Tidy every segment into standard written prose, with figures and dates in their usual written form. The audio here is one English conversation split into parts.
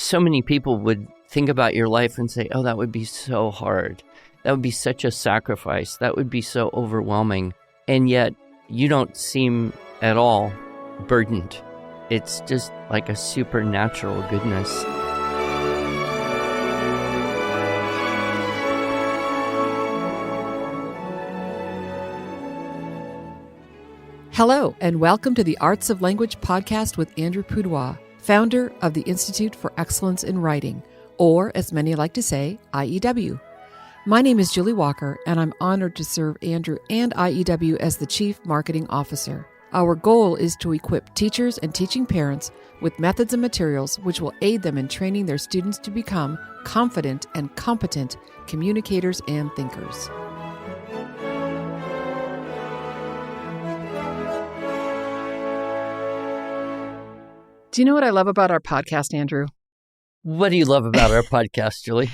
so many people would think about your life and say, oh, that would be so hard. That would be such a sacrifice. That would be so overwhelming. And yet you don't seem at all burdened. It's just like a supernatural goodness. Hello, and welcome to the Arts of Language podcast with Andrew Pudewa, founder of the Institute for Excellence in Writing, or as many like to say, IEW. My name is Julie Walker, and I'm honored to serve Andrew and IEW as the Chief Marketing Officer. Our goal is to equip teachers and teaching parents with methods and materials which will aid them in training their students to become confident and competent communicators and thinkers. Do you know what I love about our podcast, Andrew? What do you love about our podcast, Julie?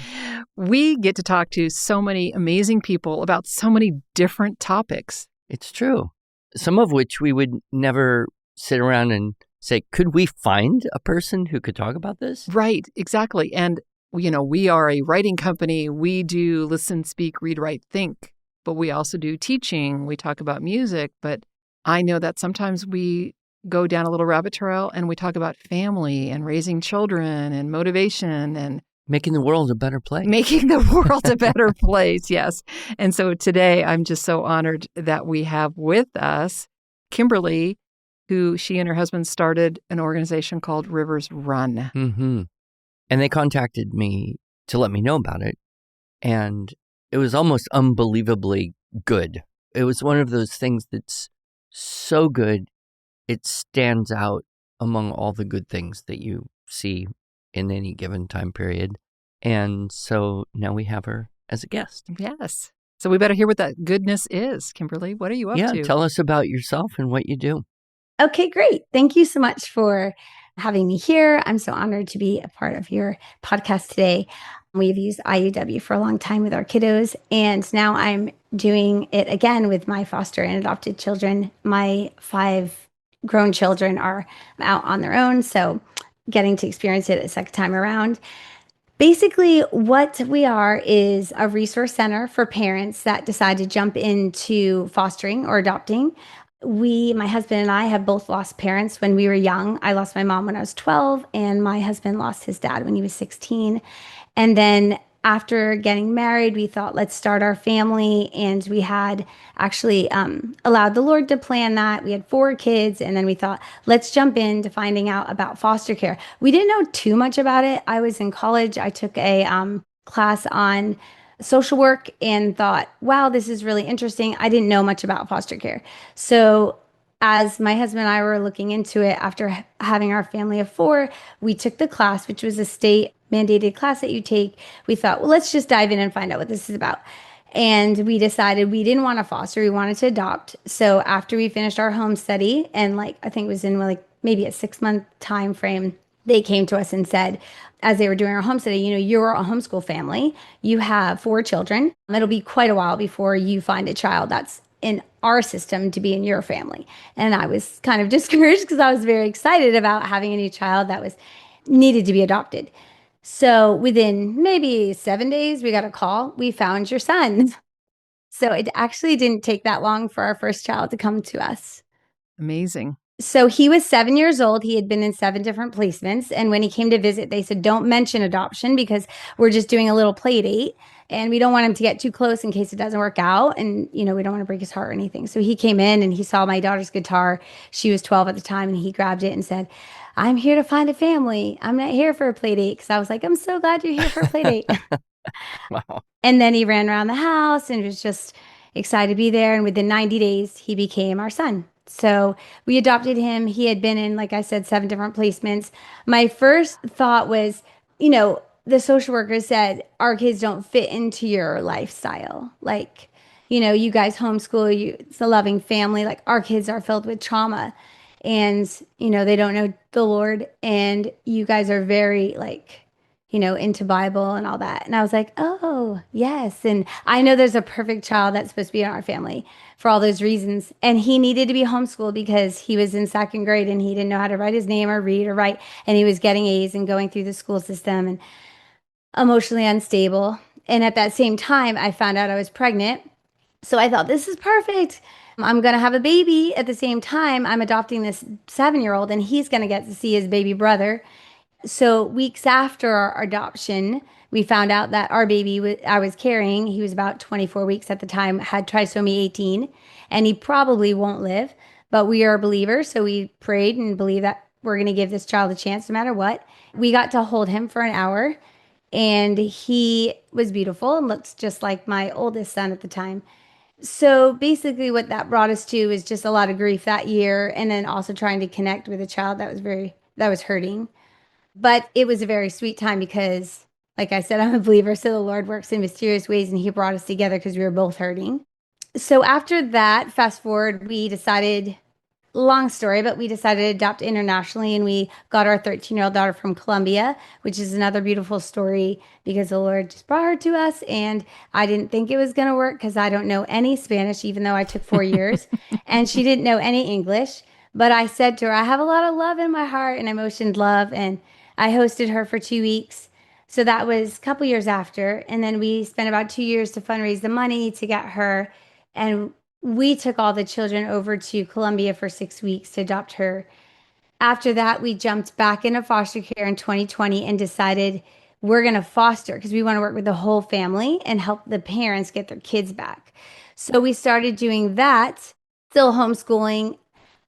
We get to talk to so many amazing people about so many different topics. It's true. Some of which we would never sit around and say, could we find a person who could talk about this? Right, exactly. And, we are a writing company. We do listen, speak, read, write, think. But we also do teaching. We talk about music. But I know that sometimes we go down a little rabbit trail and we talk about family and raising children and motivation and making the world a better place. Making the world a better place, yes. And so today I'm just so honored that we have with us Kimberly, who she and her husband started an organization called Rivers Run. Mm-hmm. And they contacted me to let me know about it. And it was almost unbelievably good. It was one of those things that's so good, it stands out among all the good things that you see in any given time period. And so now we have her as a guest. Yes. So we better hear what that goodness is. Kimberly, what are you up to? Yeah, tell us about yourself and what you do. Okay, great. Thank you so much for having me here. I'm so honored to be a part of your podcast today. We've used IUW for a long time with our kiddos, and now I'm doing it again with my foster and adopted children. My 5 grown children are out on their own, so getting to experience it a second time around. Basically, what we are is a resource center for parents that decide to jump into fostering or adopting. My husband and I have both lost parents when we were young. I lost my mom when I was 12, and my husband lost his dad when he was 16. And then after getting married, we thought, let's start our family. And we had actually allowed the Lord to plan that. We had 4 kids. And then we thought, let's jump into finding out about foster care. We didn't know too much about it. I was in college. I took a class on social work and thought, wow, this is really interesting. I didn't know much about foster care. So as my husband and I were looking into it after having our family of 4, we took the class, which was a state mandated class that you take. We thought, well, let's just dive in and find out what this is about. And we decided we didn't want to foster, we wanted to adopt. So after we finished our home study, and I think it was in maybe a 6-month time frame, they came to us and said, as they were doing our home study, you're a homeschool family. You have 4 children. It'll be quite a while before you find a child that's in our system to be in your family. And I was kind of discouraged because I was very excited about having a new child that was needed to be adopted. So within maybe 7 days, we got a call. We found your son. So it actually didn't take that long for our first child to come to us. Amazing. So he was 7 years old. He had been in 7 different placements. And when he came to visit, they said, don't mention adoption because we're just doing a little play date. And we don't want him to get too close in case it doesn't work out. And, we don't want to break his heart or anything. So he came in and he saw my daughter's guitar. She was 12 at the time. And he grabbed it and said, I'm here to find a family. I'm not here for a play date. Because I was like, I'm so glad you're here for a play date. Wow. And then he ran around the house and was just excited to be there. And within 90 days, he became our son. So we adopted him. He had been in, like I said, 7 different placements. My first thought was, the social worker said, our kids don't fit into your lifestyle. You guys homeschool, it's a loving family. Our kids are filled with trauma and, they don't know the Lord. And you guys are very into Bible and all that. And I was like, oh, yes. And I know there's a perfect child that's supposed to be in our family for all those reasons. And he needed to be homeschooled because he was in second grade and he didn't know how to write his name or read or write. And he was getting A's and going through the school system and emotionally unstable. And at that same time, I found out I was pregnant. So I thought, this is perfect. I'm going to have a baby. At the same time, I'm adopting this 7-year-old and he's going to get to see his baby brother. So weeks after our adoption, we found out that our baby I was carrying, he was about 24 weeks at the time, had trisomy 18, and he probably won't live. But we are believers, so we prayed and believed that we're going to give this child a chance no matter what. We got to hold him for an hour, and he was beautiful and looked just like my oldest son at the time. So basically, what that brought us to is just a lot of grief that year, and then also trying to connect with a child that was hurting. But it was a very sweet time because, like I said, I'm a believer. So the Lord works in mysterious ways and he brought us together because we were both hurting. So after that, fast forward, we decided, long story, but we decided to adopt internationally and we got our 13-year-old daughter from Colombia, which is another beautiful story because the Lord just brought her to us. And I didn't think it was going to work because I don't know any Spanish, even though I took 4 years, and she didn't know any English. But I said to her, I have a lot of love in my heart, and I motioned love, and I hosted her for 2 weeks. So that was a couple years after. And then we spent about 2 years to fundraise the money to get her. And we took all the children over to Colombia for 6 weeks to adopt her. After that, we jumped back into foster care in 2020 and decided we're going to foster because we want to work with the whole family and help the parents get their kids back. So we started doing that, still homeschooling.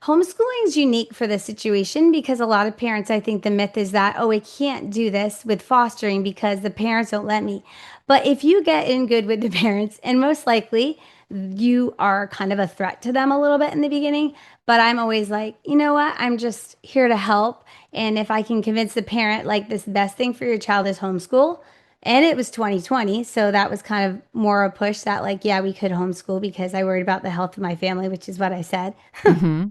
Homeschooling is unique for this situation because a lot of parents, I think the myth is that, oh, I can't do this with fostering because the parents don't let me. But if you get in good with the parents, and most likely you are kind of a threat to them a little bit in the beginning, but I'm always like, you know what? I'm just here to help. And if I can convince the parent, like, this best thing for your child is homeschool. And it was 2020. So that was kind of more a push that, like, yeah, we could homeschool because I worried about the health of my family, which is what I said. Mm-hmm.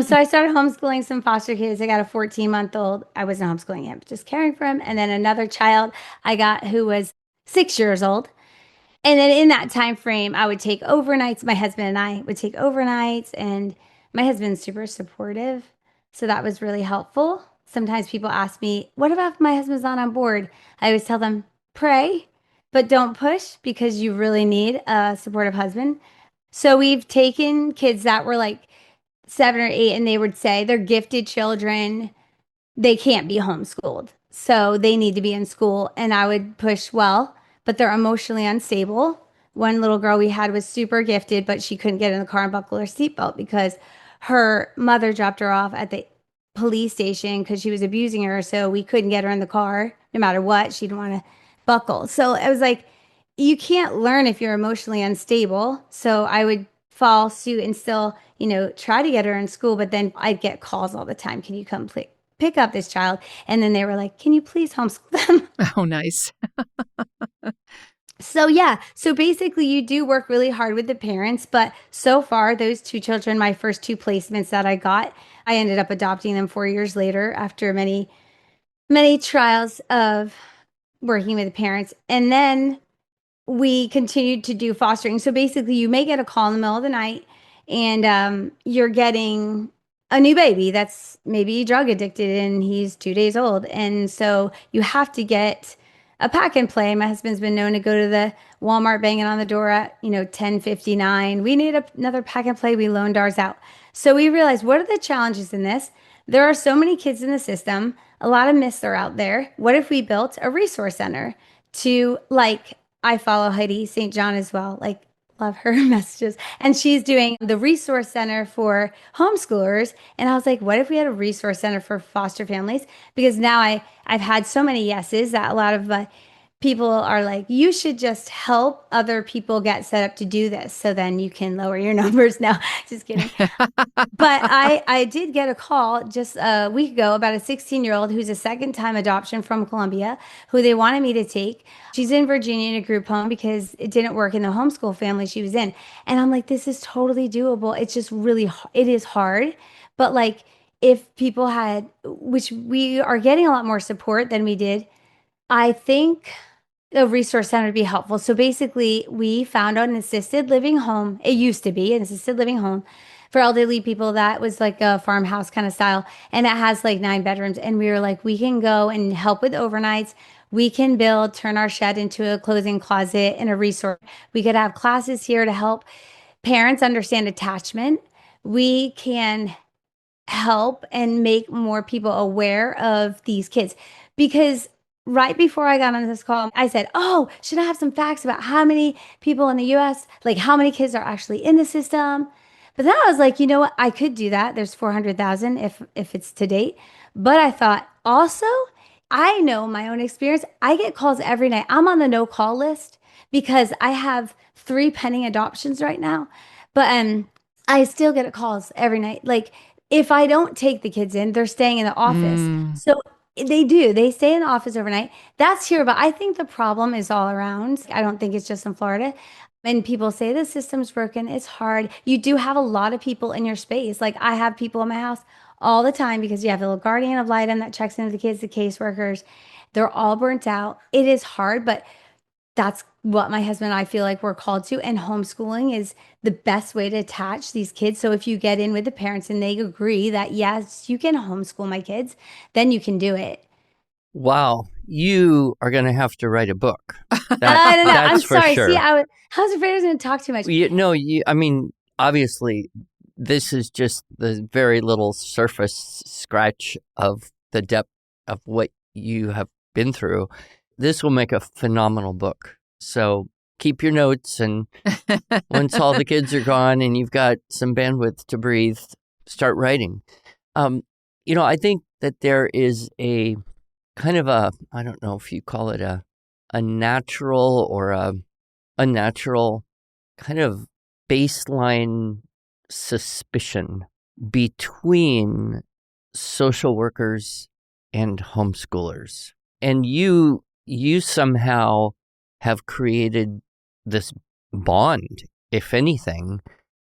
So I started homeschooling some foster kids. I got a 14-month-old. I wasn't homeschooling him, just caring for him. And then another child I got who was 6 years old. And then in that time frame, I would take overnights. My husband and I would take overnights, and my husband's super supportive. So that was really helpful. Sometimes people ask me, what about if my husband's not on board? I always tell them, pray, but don't push because you really need a supportive husband. So we've taken kids that were like 7 or 8, and they would say they're gifted children. They can't be homeschooled. So they need to be in school. And I would push, well, but they're emotionally unstable. One little girl we had was super gifted, but she couldn't get in the car and buckle her seatbelt because her mother dropped her off at the police station because she was abusing her. So we couldn't get her in the car no matter what. She didn't want to buckle. So I was like, you can't learn if you're emotionally unstable. So I would follow suit and still, try to get her in school. But then I'd get calls all the time. Can you come pick up this child? And then they were like, can you please homeschool them? Oh, nice. So yeah, so basically you do work really hard with the parents, but so far those two children, my first two placements that I got, I ended up adopting them 4 years later after many, many trials of working with the parents. And then we continued to do fostering. So basically, you may get a call in the middle of the night and you're getting a new baby that's maybe drug addicted and he's 2 days old. And so you have to get a pack and play. My husband's been known to go to the Walmart banging on the door at, 10:59. We need another pack and play. We loaned ours out. So we realized, what are the challenges in this? There are so many kids in the system. A lot of myths are out there. What if we built a resource center to, like, I follow Heidi St. John as well. Like, love her messages. And she's doing the resource center for homeschoolers. And I was like, what if we had a resource center for foster families? Because now I've had so many yeses that a lot of people are like, you should just help other people get set up to do this. So then you can lower your numbers. No, just kidding. But I did get a call just a week ago about a 16-year-old who's a second-time adoption from Colombia, who they wanted me to take. She's in Virginia in a group home because it didn't work in the homeschool family she was in. And I'm like, this is totally doable. It's just really, it is hard. But like, if people had, which we are getting a lot more support than we did I think a resource center would be helpful. So basically, we found an assisted living home. It used to be an assisted living home for elderly people that was like a farmhouse kind of style. And it has like 9 bedrooms. And we were like, we can go and help with overnights. We can turn our shed into a clothing closet and a resource. We could have classes here to help parents understand attachment. We can help and make more people aware of these kids. Because right before I got on this call, I said, "Oh, should I have some facts about how many people in the US, like how many kids are actually in the system?" But then I was like, you know what? I could do that. There's 400,000 if it's to date. But I thought also, I know my own experience. I get calls every night. I'm on the no call list because I have 3 pending adoptions right now. But I still get calls every night. Like if I don't take the kids in, they're staying in the office. So they do. They stay in the office overnight. That's here, but I think the problem is all around. I don't think it's just in Florida. And people say the system's broken. It's hard. You do have a lot of people in your space. Like I have people in my house all the time because you have the little guardian of litem that checks into the kids, the caseworkers. They're all burnt out. It is hard, but that's what my husband and I feel like we're called to. And homeschooling is the best way to attach these kids. So if you get in with the parents and they agree that, yes, you can homeschool my kids, then you can do it. Wow, you are going to have to write a book. I don't know. I'm That's for sorry. sure. See, I was afraid I was going to talk too much. I mean, obviously, this is just the very little surface scratch of the depth of what you have been through. This will make a phenomenal book. So keep your notes, and once all the kids are gone and you've got some bandwidth to breathe, start writing. I think that there is a kind of I don't know if you call it a natural or a unnatural kind of baseline suspicion between social workers and homeschoolers. And you somehow have created this bond, if anything.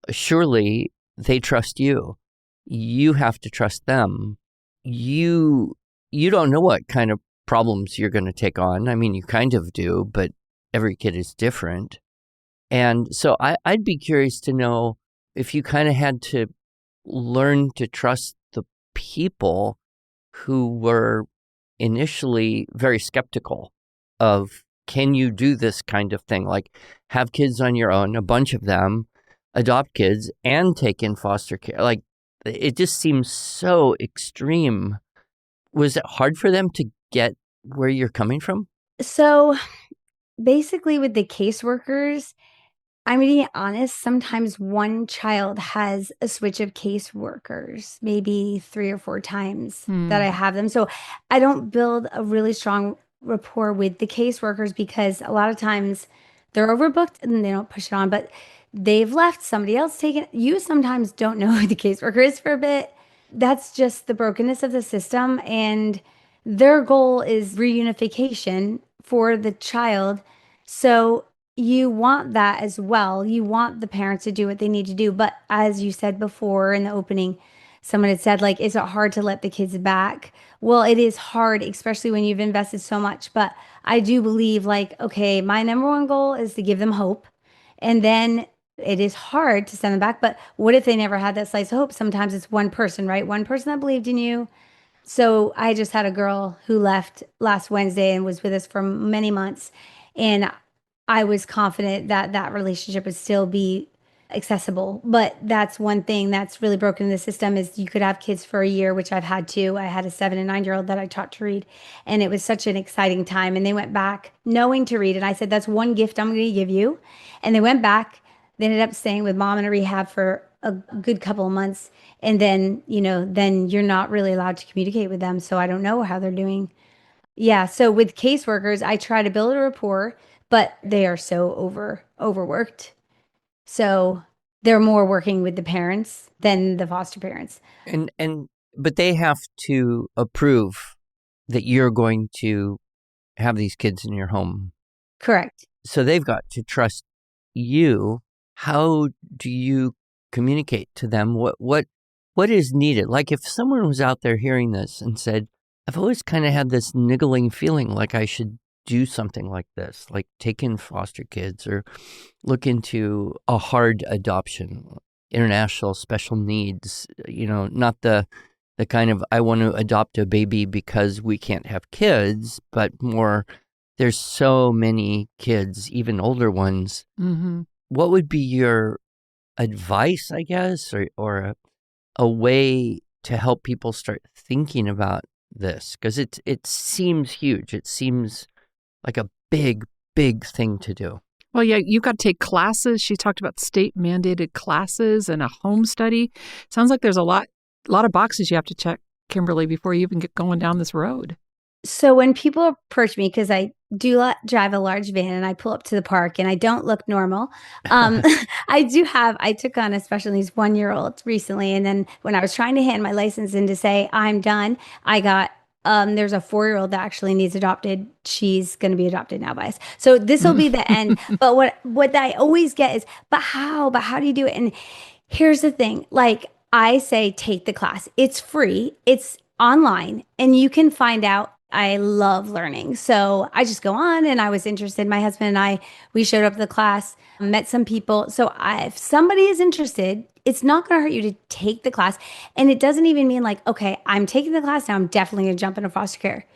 Surely they trust you. You have to trust them. You don't know what kind of problems you're going to take on. I mean, you kind of do, but every kid is different. And so I'd be curious to know if you kind of had to learn to trust the people who were initially very skeptical of, can you do this kind of thing? Like have kids on your own, a bunch of them, adopt kids and take in foster care. Like it just seems so extreme. Was it hard for them to get where you're coming from? So basically with the caseworkers, I'm being honest, sometimes one child has a switch of caseworkers, maybe 3 or 4 times that I have them. So I don't build a really strong rapport with the caseworkers because a lot of times they're overbooked and they don't push it on, but they've left, somebody else taken. You sometimes don't know who the caseworker is for a bit. That's just the brokenness of the system. And their goal is reunification for the child. So you want that as well. You want the parents to do what they need to do. But as you said before in the opening, someone had said, like, is it hard to let the kids back? Well, it is hard, especially when you've invested so much. But I do believe, like, okay, my number one goal is to give them hope. And then it is hard to send them back. But what if they never had that slice of hope? Sometimes it's one person, right? One person that believed in you. So I just had a girl who left last Wednesday and was with us for many months. And I was confident that that relationship would still be accessible. But that's one thing that's really broken in the system is you could have kids for a year, which I've had too. I had a 7 and 9-year-old that I taught to read, and it was such an exciting time. And they went back knowing to read. And I said, that's one gift I'm going to give you. And they went back. They ended up staying with mom in a rehab for a good couple of months. And then, then you're not really allowed to communicate with them. So I don't know how they're doing. Yeah. So with caseworkers, I try to build a rapport, but they are so overworked. So they're more working with the parents than the foster parents. But they have to approve that you're going to have these kids in your home. Correct. So they've got to trust you. How do you communicate to them what is needed? Like if someone was out there hearing this and said, I've always kind of had this niggling feeling like I should do something like this, like take in foster kids or look into a hard adoption, international special needs, not the kind of I want to adopt a baby because we can't have kids, but more there's so many kids, even older ones. Mm-hmm. What would be your advice, I guess, or a way to help people start thinking about this? Because it seems huge. It seems like a big, big thing to do. Well, yeah, you've got to take classes. She talked about state-mandated classes and a home study. Sounds like there's a lot of boxes you have to check, Kimberly, before you even get going down this road. So when people approach me, because I do drive a large van and I pull up to the park and I don't look normal. I took on a special needs 1-year-old recently. And then when I was trying to hand my license in to say I'm done, I got, there's a 4-year-old that actually needs adopted. She's going to be adopted now by us. So this will be the end. But what I always get is, but how do you do it? And here's the thing, like I say, take the class. It's free. It's online and you can find out. I love learning. So I just go on and I was interested. My husband and we showed up to the class, met some people. So if somebody is interested, it's not going to hurt you to take the class. And it doesn't even mean like, okay, I'm taking the class now. I'm definitely going to jump into foster care.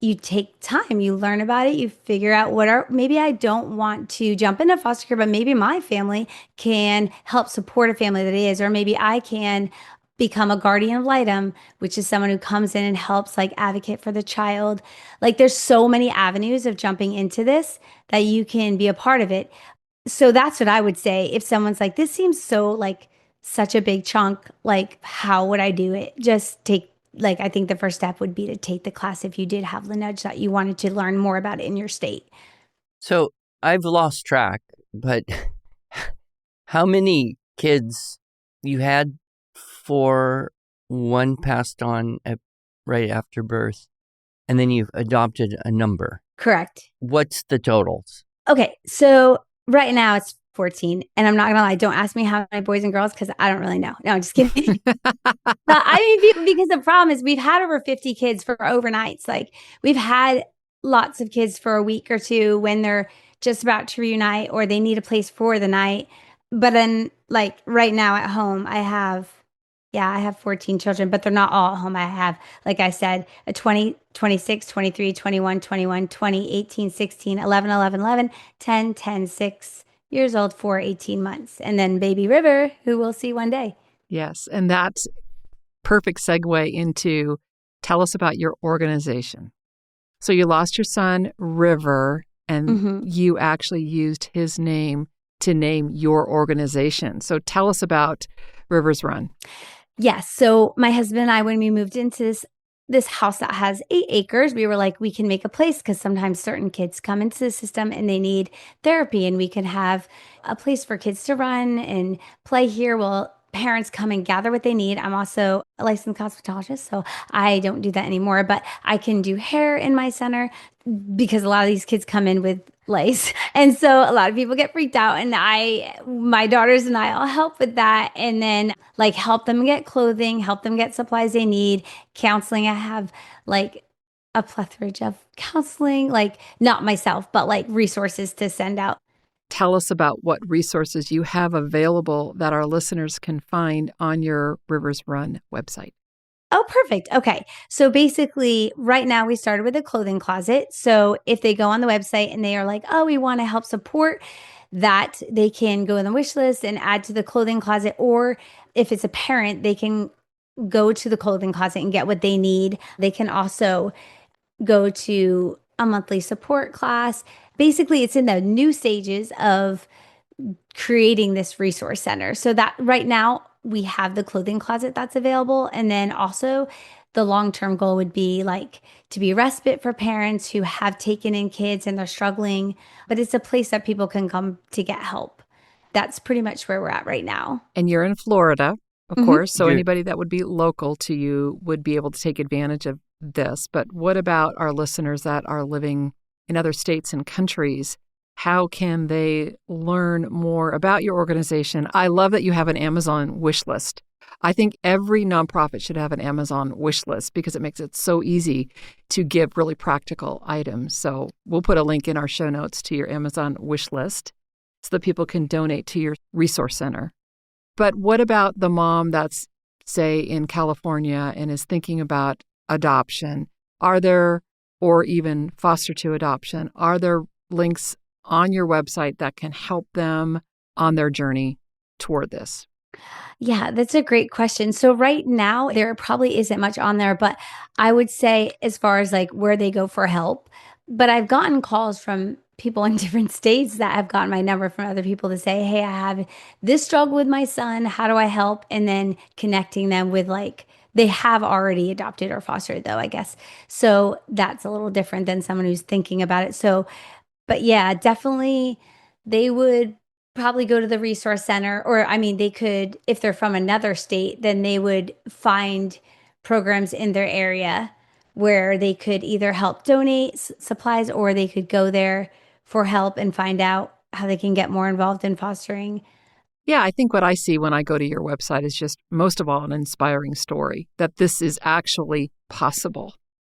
You take time, you learn about it, you figure out maybe I don't want to jump into foster care, but maybe my family can help support a family that is, or maybe I can become a guardian ad litem, which is someone who comes in and helps like advocate for the child. Like there's so many avenues of jumping into this that you can be a part of it. So that's what I would say. If someone's like, this seems so like such a big chunk, like how would I do it? Just I think the first step would be to take the class if you did have the nudge that you wanted to learn more about it in your state. So I've lost track, but how many kids you had? 4, 1 passed on right after birth, and then you've adopted a number. Correct. What's the totals? Okay, so right now it's 14, and I'm not going to lie, don't ask me how many boys and girls because I don't really know. No, I'm just kidding. But I mean, because the problem is we've had over 50 kids for overnights. Like we've had lots of kids for a week or two when they're just about to reunite or they need a place for the night. But then like right now at home, I have 14 children, but they're not all at home. I have, like I said, a 20, 26, 23, 21, 21, 20, 18, 16, 11, 11, 11, 10, 10, 6 years old for 18 months. And then baby River, who we'll see one day. Yes. And that's perfect segue into tell us about your organization. So you lost your son, River, and you actually used his name to name your organization. So tell us about River's Run. Yes. So my husband and I, when we moved into this house that has 8 acres, we were like, we can make a place because sometimes certain kids come into the system and they need therapy and we can have a place for kids to run and play here. Well, parents come and gather what they need. I'm also a licensed cosmetologist, so I don't do that anymore, but I can do hair in my center because a lot of these kids come in with lice. And so a lot of people get freaked out and my daughters and I all help with that. And then like help them get clothing, help them get supplies they need, counseling. I have like a plethora of counseling, like not myself, but like resources to send out. Tell us about what resources you have available that our listeners can find on your Rivers Run website. Oh, perfect. Okay. So basically, right now we started with a clothing closet. So if they go on the website and they are like, oh, we want to help support that, they can go on the wish list and add to the clothing closet. Or if it's a parent, they can go to the clothing closet and get what they need. They can also go to a monthly support class. Basically, it's in the new stages of creating this resource center. So that right now we have the clothing closet that's available. And then also the long-term goal would be like to be a respite for parents who have taken in kids and they're struggling, but it's a place that people can come to get help. That's pretty much where we're at right now. And you're in Florida, of course. So anybody that would be local to you would be able to take advantage of this. But what about our listeners that are living in other states and countries? how can they learn more about your organization? I love that you have an Amazon wish list. I think every nonprofit should have an Amazon wish list because it makes it so easy to give really practical items. So we'll put a link in our show notes to your Amazon wish list so that people can donate to your resource center. But what about the mom that's, say, in California and is thinking about adoption? Are there, or even foster to adoption, are there links on your website that can help them on their journey toward this? Yeah, that's a great question. So right now, there probably isn't much on there, but I would say as far as like where they go for help, but I've gotten calls from people in different states that have gotten my number from other people to say, hey, I have this struggle with my son. How do I help? And then connecting them with like, they have already adopted or fostered though, I guess. So that's a little different than someone who's thinking about it. So but yeah, definitely they would probably go to the resource center, or I mean, they could, if they're from another state, then they would find programs in their area where they could either help donate supplies or they could go there for help and find out how they can get more involved in fostering. Yeah, I think what I see when I go to your website is just most of all an inspiring story that this is actually possible.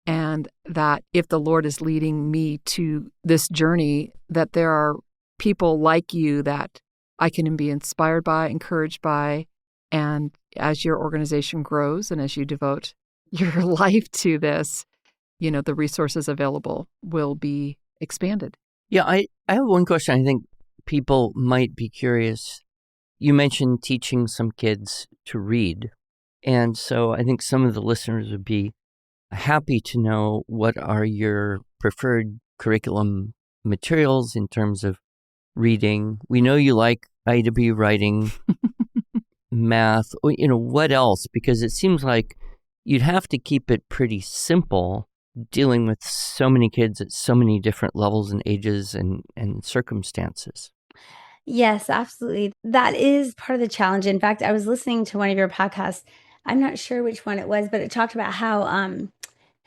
And that if the Lord is leading me to this journey, that there are people like you that I can be inspired by, encouraged by. And as your organization grows and as you devote your life to this, the resources available will be expanded. Yeah, I have one question. I think people might be curious. You mentioned teaching some kids to read. And so I think some of the listeners would be happy to know what are your preferred curriculum materials in terms of reading. We know you like IW writing, math, what else? Because it seems like you'd have to keep it pretty simple dealing with so many kids at so many different levels and ages and circumstances. Yes, absolutely. That is part of the challenge. In fact, I was listening to one of your podcasts. I'm not sure which one it was, but it talked about how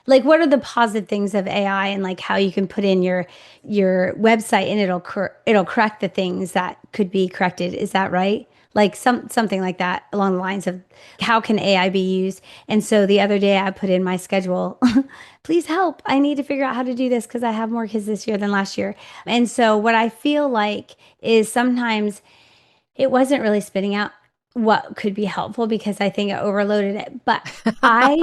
like what are the positive things of AI and like how you can put in your website and it'll correct the things that could be corrected. Is that right? Like something like that along the lines of how can AI be used? And so the other day I put in my schedule, please help. I need to figure out how to do this because I have more kids this year than last year. And so what I feel like is sometimes it wasn't really spitting out what could be helpful because I think I overloaded it. But I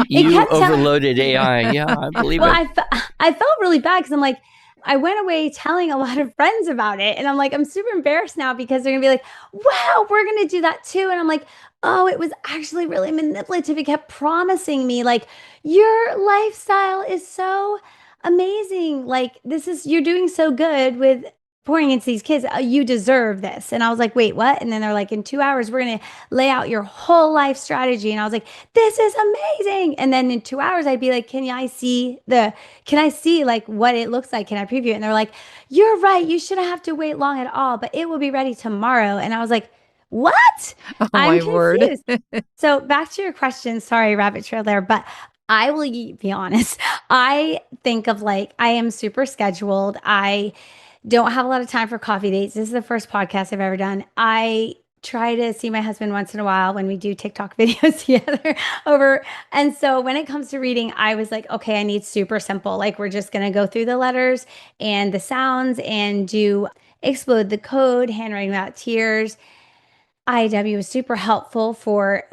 You overloaded AI. Yeah, I believe well, it. I felt really bad because I'm like, I went away telling a lot of friends about it. And I'm like, I'm super embarrassed now because they're going to be like, wow, we're going to do that too. And I'm like, oh, it was actually really manipulative. It kept promising me, like, your lifestyle is so amazing. Like, you're doing so good with pouring into these kids. You deserve this. And I was like, wait, what? And then they're like, in 2 hours, we're going to lay out your whole life strategy. And I was like, this is amazing. And then in 2 hours, I'd be like, can I see like what it looks like? Can I preview it? And they're like, you're right. You shouldn't have to wait long at all, but it will be ready tomorrow. And I was like, what? Oh, I'm my word. confused. So back to your question. Sorry, rabbit trail there, but I will be honest. I think of like, I am super scheduled. I don't have a lot of time for coffee dates. This is the first podcast I've ever done. I try to see my husband once in a while when we do TikTok videos together over. And so when it comes to reading, I was like, okay, I need super simple. Like we're just going to go through the letters and the sounds and do explode the code, handwriting without tears. IW was super helpful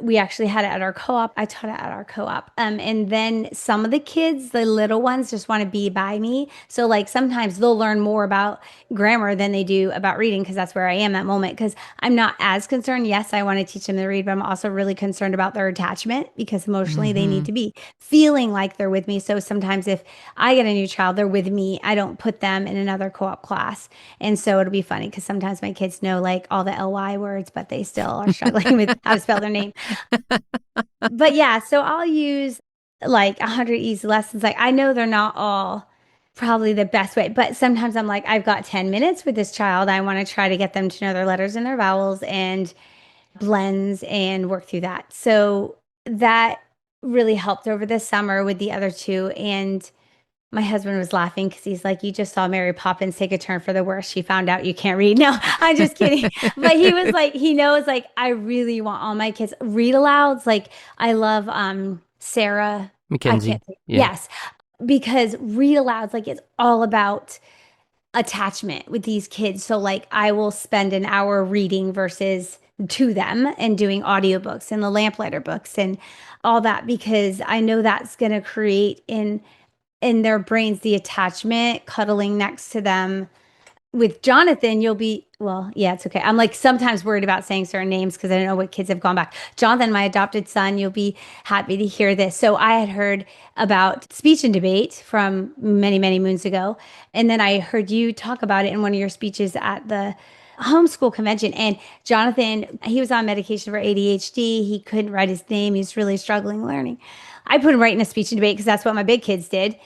we actually had it at our co-op. I taught it at our co-op. And then some of the kids, the little ones just want to be by me. So like sometimes they'll learn more about grammar than they do about reading because that's where I am that moment. Because I'm not as concerned. Yes, I want to teach them to read, but I'm also really concerned about their attachment because emotionally they need to be feeling like they're with me. So sometimes if I get a new child, they're with me. I don't put them in another co-op class. And so it'll be funny because sometimes my kids know like all the LY words, but they still are struggling with how to spell their name. But yeah, so I'll use like 100 easy lessons. Like I know they're not all probably the best way, but sometimes I'm like, I've got 10 minutes with this child. I want to try to get them to know their letters and their vowels and blends and work through that. So that really helped over the summer with the other two. And my husband was laughing because he's like, you just saw Mary Poppins take a turn for the worse. She found out you can't read. No, I'm just kidding. But he was like, he knows, like, I really want all my kids read alouds. Like, I love Sarah Mackenzie. I can't say, yes, because read alouds, like, it's all about attachment with these kids. So, like, I will spend an hour reading versus to them and doing audiobooks and the lamplighter books and all that, because I know that's going to create in their brains the attachment, cuddling next to them. With Jonathan, you'll be, well, yeah, it's okay. I'm like sometimes worried about saying certain names because I don't know what kids have gone back. Jonathan, my adopted son, you'll be happy to hear this. So I had heard about speech and debate from many, many moons ago. And then I heard you talk about it in one of your speeches at the homeschool convention. And Jonathan, he was on medication for ADHD. He couldn't write his name. He's really struggling learning. I put him right in a speech and debate because that's what my big kids did.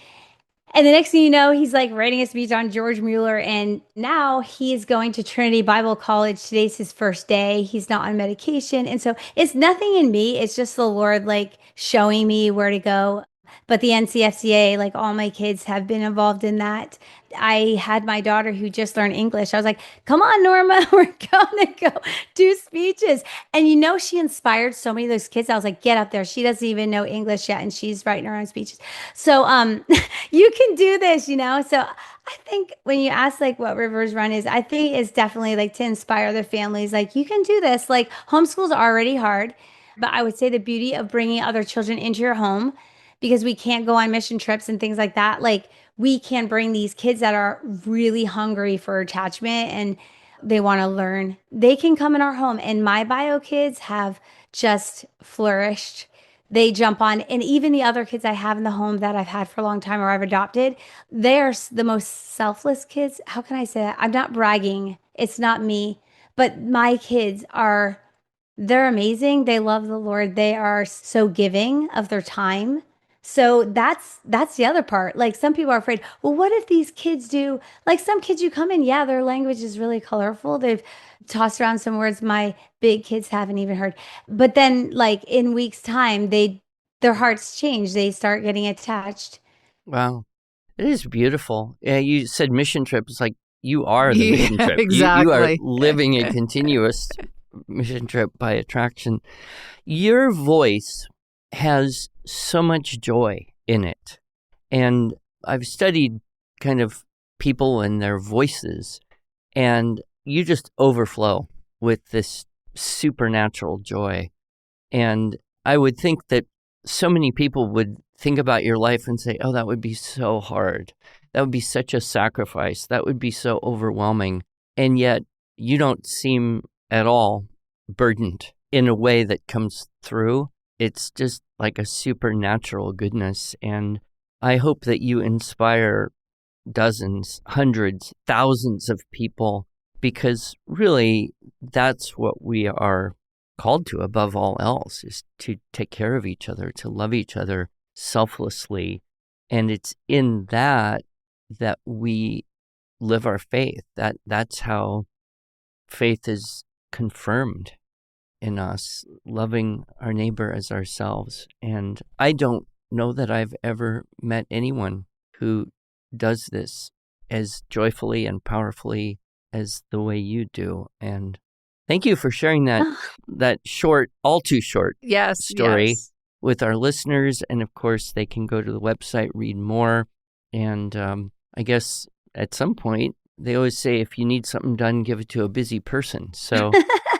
And the next thing you know, he's like writing a speech on George Mueller. And now he is going to Trinity Bible College. Today's his first day. He's not on medication. And so it's nothing in me. It's just the Lord like showing me where to go. But the NCFCA, like all my kids have been involved in that. I had my daughter who just learned English. I was like, come on, Norma, we're going to go do speeches. And you know, she inspired so many of those kids. I was like, get up there. She doesn't even know English yet, and she's writing her own speeches. So you can do this, you know? So I think when you ask like what Rivers Run is, I think it's definitely like to inspire the families. Like, you can do this. Like, homeschool's already hard, but I would say the beauty of bringing other children into your home, because we can't go on mission trips and things like that. Like, we can bring these kids that are really hungry for attachment and they want to learn. They can come in our home. And my bio kids have just flourished. They jump on. And even the other kids I have in the home that I've had for a long time or I've adopted, they're the most selfless kids. How can I say that? I'm not bragging. It's not me. But my kids they're amazing. They love the Lord. They are so giving of their time. So that's the other part. Like, some people are afraid, well, what if these kids do, like, some kids you come in, yeah, their language is really colorful. They've tossed around some words my big kids haven't even heard. But then, like, in weeks' time, their hearts change. They start getting attached. Wow. It is beautiful. Yeah, you said mission trip. It's like you are the mission trip. Exactly. You are living a continuous mission trip by attraction. Your voice has so much joy in it. And I've studied kind of people and their voices, and you just overflow with this supernatural joy. And I would think that so many people would think about your life and say, oh, that would be so hard. That would be such a sacrifice. That would be so overwhelming. And yet you don't seem at all burdened in a way that comes through. It's just like a supernatural goodness. And I hope that you inspire dozens, hundreds, thousands of people, because really that's what we are called to above all else, is to take care of each other, to love each other selflessly. And it's in that we live our faith. That's how faith is confirmed in us, loving our neighbor as ourselves. And I don't know that I've ever met anyone who does this as joyfully and powerfully as the way you do. And thank you for sharing that short, all too short story with our listeners. And of course, they can go to the website, read more. And I guess at some point, they always say, if you need something done, give it to a busy person. So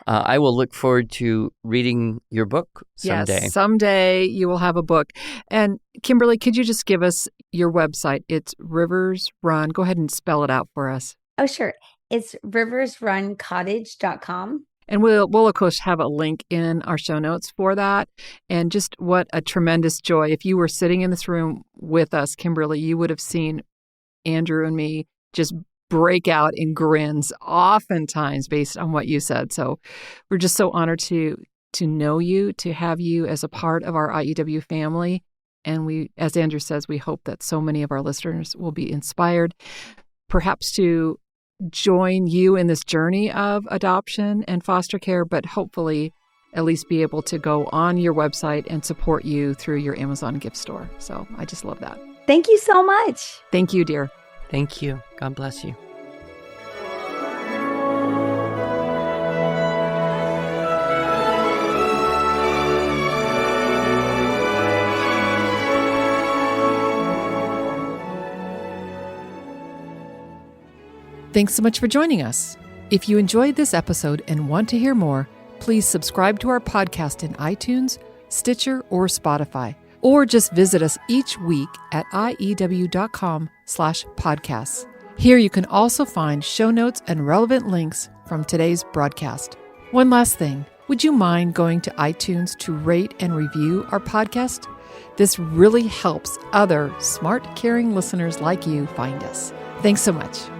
I will look forward to reading your book someday. Yes, someday you will have a book. And Kimberly, could you just give us your website? It's Rivers Run. Go ahead and spell it out for us. Oh, sure. It's riversruncottage.com. And we'll of course have a link in our show notes for that. And just what a tremendous joy. If you were sitting in this room with us, Kimberly, you would have seen Andrew and me just break out in grins oftentimes based on what you said. So we're just so honored to know you, to have you as a part of our IEW family. And we, as Andrew says, we hope that so many of our listeners will be inspired, perhaps to join you in this journey of adoption and foster care, but hopefully at least be able to go on your website and support you through your Amazon gift store. So I just love that. Thank you so much. Thank you, dear. Thank you. God bless you. Thanks so much for joining us. If you enjoyed this episode and want to hear more, please subscribe to our podcast in iTunes, Stitcher, or Spotify, or just visit us each week at iew.com/podcasts. Here you can also find show notes and relevant links from today's broadcast. One last thing, would you mind going to iTunes to rate and review our podcast? This really helps other smart, caring listeners like you find us. Thanks so much.